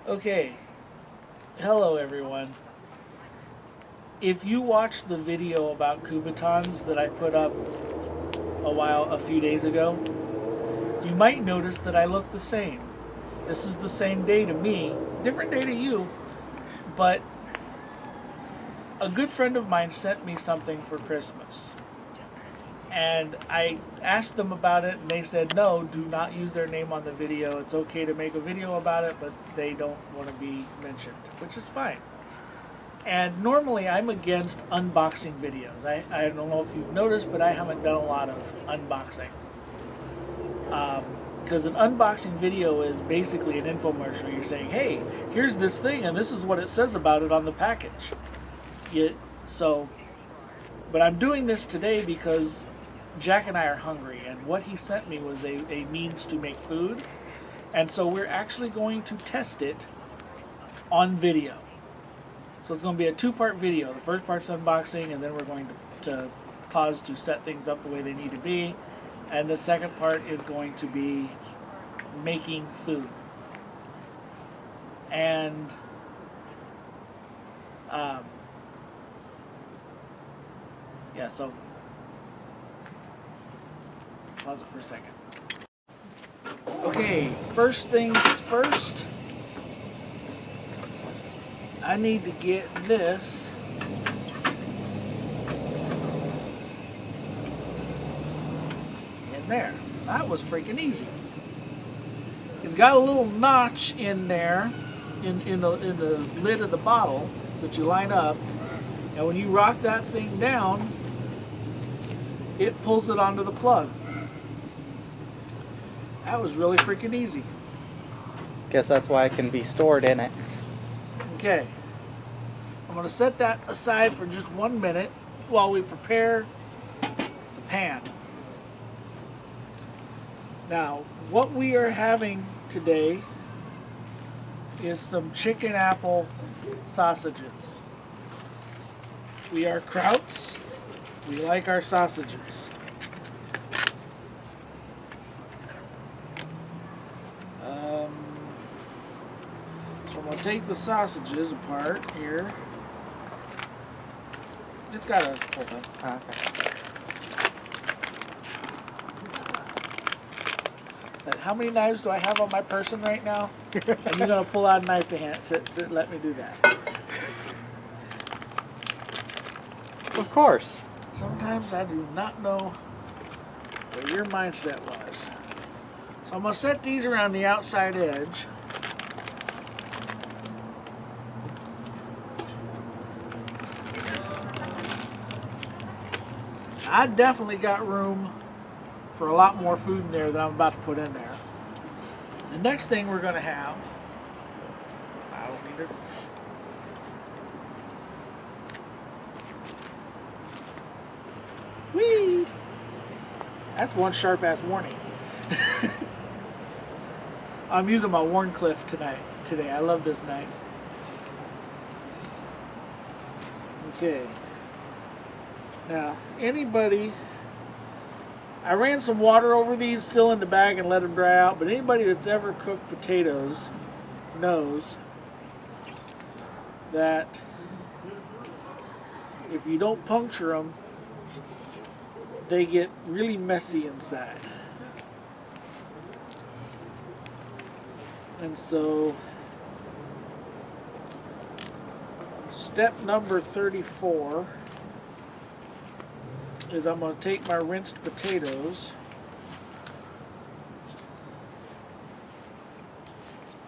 Okay, hello everyone. If you watched the video about Kubotans that I put up a few days ago, you might notice that I look the same. This is the same day to me, different day to you, but a good friend of mine sent me something for Christmas. And I asked them about it, and they said, no, do not use their name on the video. It's okay to make a video about it, but they don't want to be mentioned, which is fine. And normally I'm against unboxing videos. I don't know if you've noticed, but I haven't done a lot of unboxing. Because an unboxing video is basically an infomercial. You're saying, hey, here's this thing, and this is what it says about it on the package. So, but I'm doing this today because Jack and I are hungry, and what he sent me was a means to make food. And so we're actually going to test it on video. So it's going to be a two-part video. The first part's unboxing, and then we're going to pause to set things up the way they need to be. And the second part is going to be making food. And yeah, so pause it for a second. Okay, first things first. I need to get this in there. That was freaking easy. It's got a little notch in there in the lid of the bottle that you line up, and when you rock that thing down, it pulls it onto the plug. That was really freaking easy. Guess that's why it can be stored in it. Okay. I'm going to set that aside for just 1 minute while we prepare the pan. Now, what we are having today is some chicken apple sausages. We are Krauts. We like our sausages. So I'm going to take the sausages apart here. It's got a whole thing. Okay. So how many knives do I have on my person right now? And you're going to pull out a knife to let me do that. Of course. Sometimes I do not know what your mindset was. So I'm going to set these around the outside edge. I definitely got room for a lot more food in there than I'm about to put in there. The next thing we're going to have, I don't need it. Whee! That's one sharp ass warning. I'm using my Warncliffe today. I love this knife. Okay. Now, I ran some water over these still in the bag and let them dry out, but anybody that's ever cooked potatoes knows that if you don't puncture them, they get really messy inside. And so, step number 34 is I'm going to take my rinsed potatoes,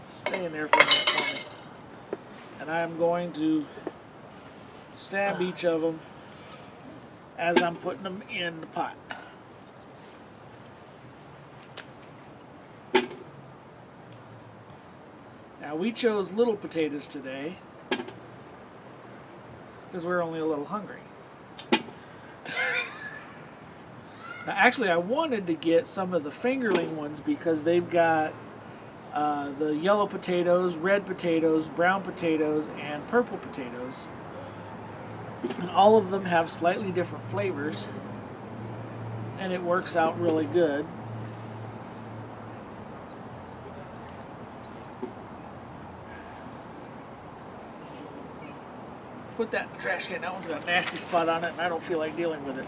stay in there for a minute for me, and I'm going to stab each of them as I'm putting them in the pot. Now we chose little potatoes today because we're only a little hungry. Now actually I wanted to get some of the fingerling ones because they've got the yellow potatoes, red potatoes, brown potatoes, and purple potatoes. And all of them have slightly different flavors, and it works out really good. Put that in the trash can. That one's got a nasty spot on it, and I don't feel like dealing with it.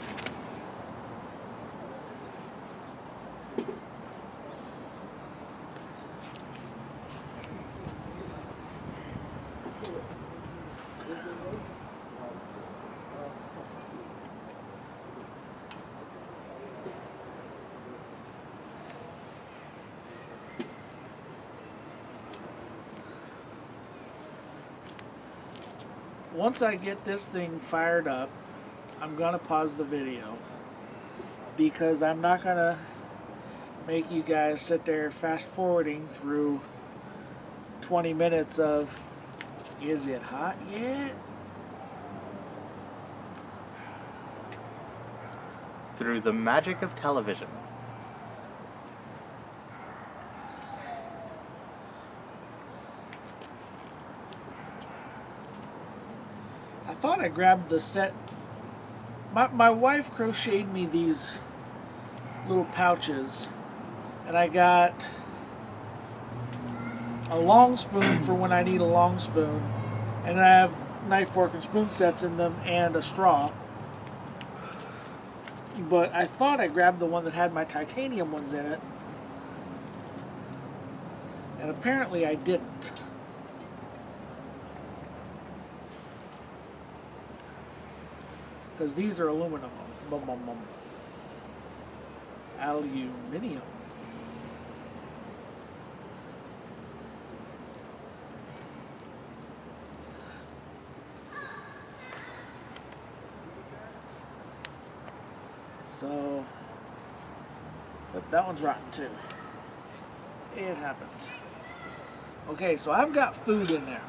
Once I get this thing fired up, I'm gonna pause the video because I'm not gonna make you guys sit there fast forwarding through 20 minutes of, is it hot yet? Through the magic of television. I thought I grabbed the set. My wife crocheted me these little pouches, and I got a long spoon for when I need a long spoon, and I have knife, fork, and spoon sets in them, and a straw. But I thought I grabbed the one that had my titanium ones in it, and apparently I didn't. Because these are aluminum. Aluminium. So, but that one's rotten too. It happens. Okay, so I've got food in there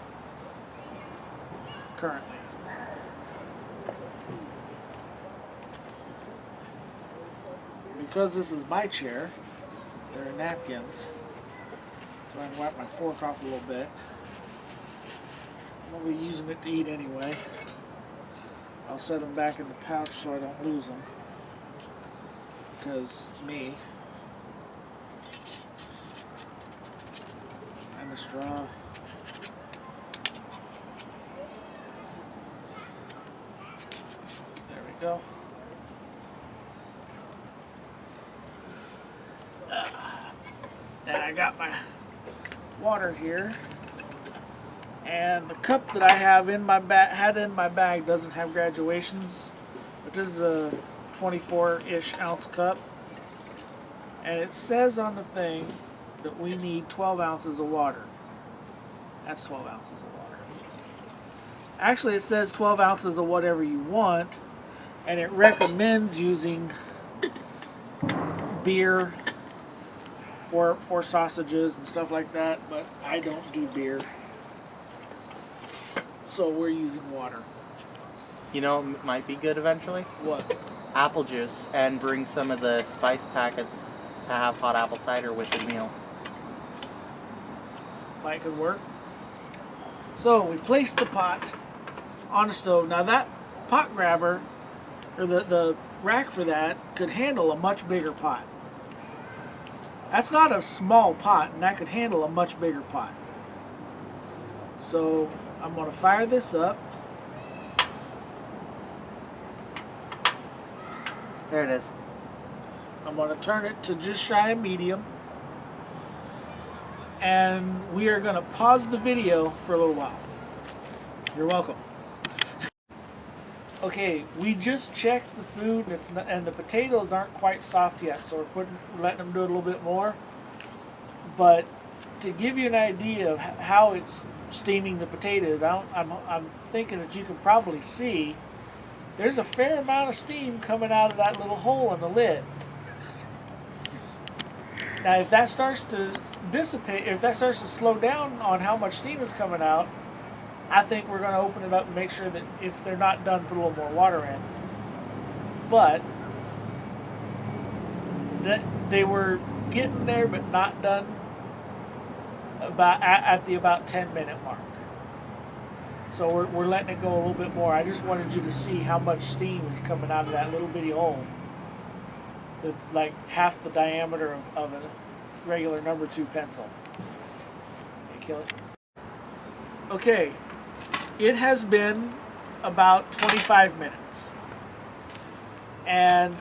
currently. Because this is my chair, there are napkins, so I can wipe my fork off a little bit. I'm going to be using it to eat anyway. I'll set them back in the pouch so I don't lose them. It says me. And the straw. There we go. And I got my water here, and the cup that I have in my bag doesn't have graduations, but this is a 24-ish ounce cup, and it says on the thing that we need 12 ounces of water. That's 12 ounces of water. Actually, it says 12 ounces of whatever you want, and it recommends using beer for sausages and stuff like that, but I don't do beer, so we're using water. You know, it might be good eventually. What? Apple juice, and bring some of the spice packets to have hot apple cider with the meal. Might could work. So we placed the pot on the stove. Now that pot grabber, or the rack for that, could handle a much bigger pot. That's not a small pot, and that could handle a much bigger pot. So I'm going to fire this up. There it is. I'm going to turn it to just shy of medium. And we are going to pause the video for a little while. You're welcome. Okay, we just checked the food, and the potatoes aren't quite soft yet, so we're letting them do it a little bit more. But to give you an idea of how it's steaming the potatoes, I'm thinking that you can probably see there's a fair amount of steam coming out of that little hole in the lid. Now, if that starts to dissipate, if that starts to slow down on how much steam is coming out, I think we're going to open it up and make sure that if they're not done, put a little more water in. But they were getting there, but not done at the about 10-minute mark. So we're letting it go a little bit more. I just wanted you to see how much steam is coming out of that little bitty hole. That's like half the diameter of a regular number 2 pencil. Can you kill it? Okay. It has been about 25 minutes. And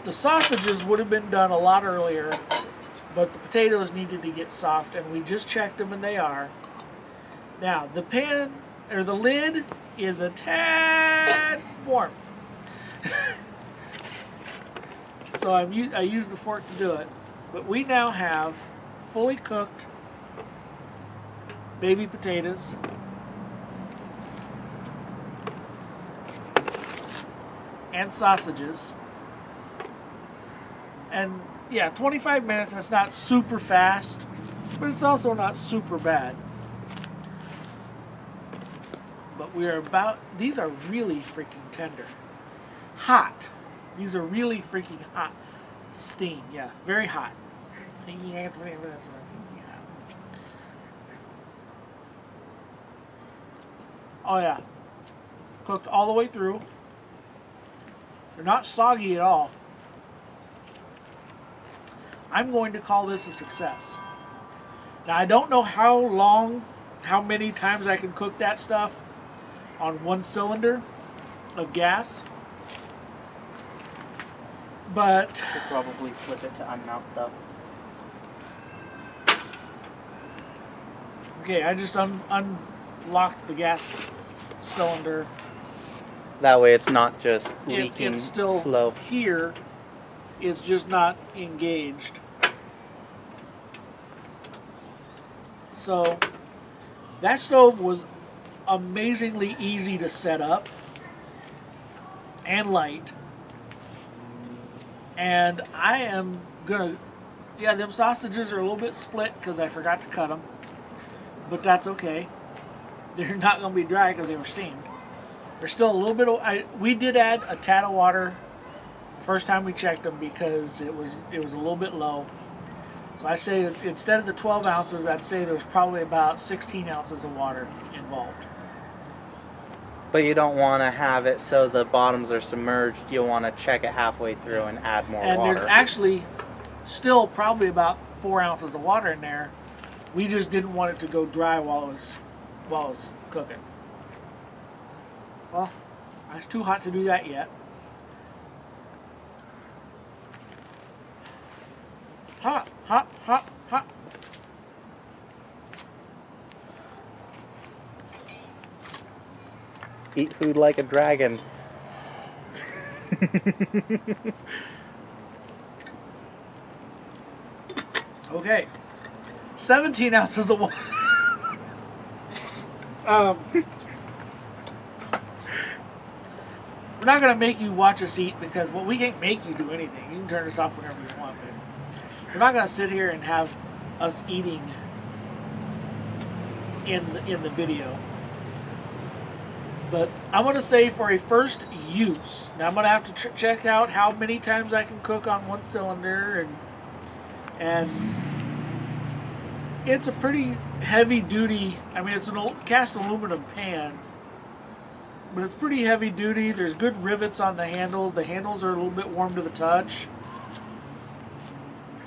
the sausages would have been done a lot earlier, but the potatoes needed to get soft, and we just checked them, and they are. Now, the pan, or the lid, is a tad warm. So I use the fork to do it. But we now have fully cooked baby potatoes. And sausages. And yeah, 25 minutes, that's not super fast, but it's also not super bad. But these are really freaking tender. Hot. These are really freaking hot. Steam, yeah, very hot. Oh yeah. Cooked all the way through. They're not soggy at all. I'm going to call this a success. Now, I don't know how many times I can cook that stuff on one cylinder of gas. But We'll probably flip it to unmount though. okay, I just unlocked the gas cylinder. That way it's not just leaking It's still slow. here. It's just not engaged. So that stove was amazingly easy to set up and light. And I am gonna, yeah, them sausages are a little bit split because I forgot to cut them, but that's okay. They're not gonna be dry because they were steamed. They're still a little bit. We did add a tad of water the first time we checked them because it was a little bit low. So I say instead of the 12 ounces, I'd say there was probably about 16 ounces of water involved. But you don't want to have it so the bottoms are submerged. You want to check it halfway through and add more And water. there's actually still probably about 4 ounces of water in there. We just didn't want it to go dry while it was cooking. Well, it's too hot to do that yet. Hot, hot, hot, hot. Eat food like a dragon. Okay. 17 ounces of water. We're not going to make you watch us eat because we can't make you do anything. You can turn this off whenever you want, but we're not going to sit here and have us eating in the video. But I'm going to say for a first use, now I'm going to have to check out how many times I can cook on one cylinder, and it's a pretty heavy duty. I mean, it's an old cast aluminum pan, but it's pretty heavy duty. There's good rivets on the handles. The handles are a little bit warm to the touch.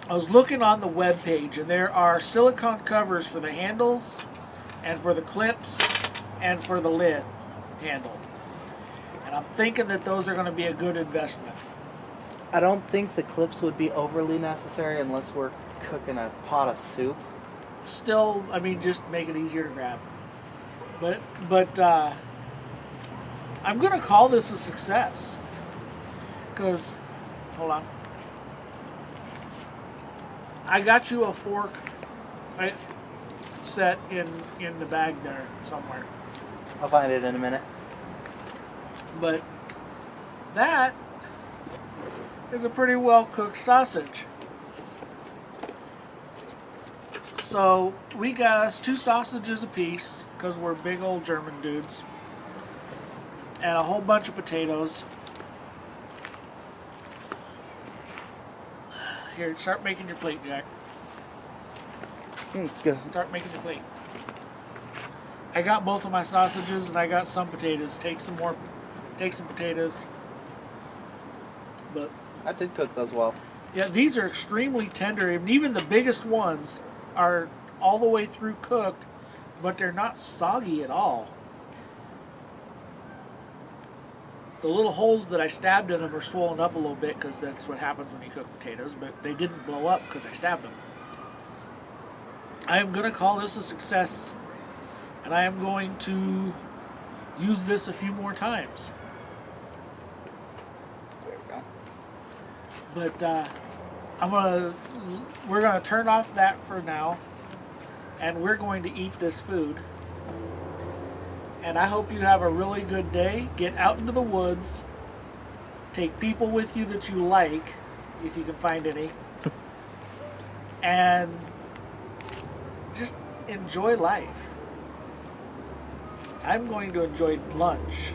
I was looking on the web page, and there are silicone covers for the handles and for the clips and for the lid handle. And I'm thinking that those are going to be a good investment. I don't think the clips would be overly necessary unless we're cooking a pot of soup. Still, I mean, just make it easier to grab. But I'm going to call this a success. Because, hold on. I got you a fork set in the bag there somewhere. I'll find it in a minute. But that is a pretty well cooked sausage. So we got us 2 sausages apiece because we're big old German dudes, and a whole bunch of potatoes. Here, start making your plate, Jack. Start making your plate. I got both of my sausages and I got some potatoes. Take some potatoes. But I did cook those well. yeah, these are extremely tender, and even the biggest ones are all the way through cooked, but they're not soggy at all. The little holes that I stabbed in them are swollen up a little bit because that's what happens when you cook potatoes, but they didn't blow up because I stabbed them. I am going to call this a success, and I am going to use this a few more times. There we go. But we're gonna turn off that for now, and we're going to eat this food. And I hope you have a really good day. Get out into the woods. Take people with you that you like, if you can find any. And just enjoy life. I'm going to enjoy lunch.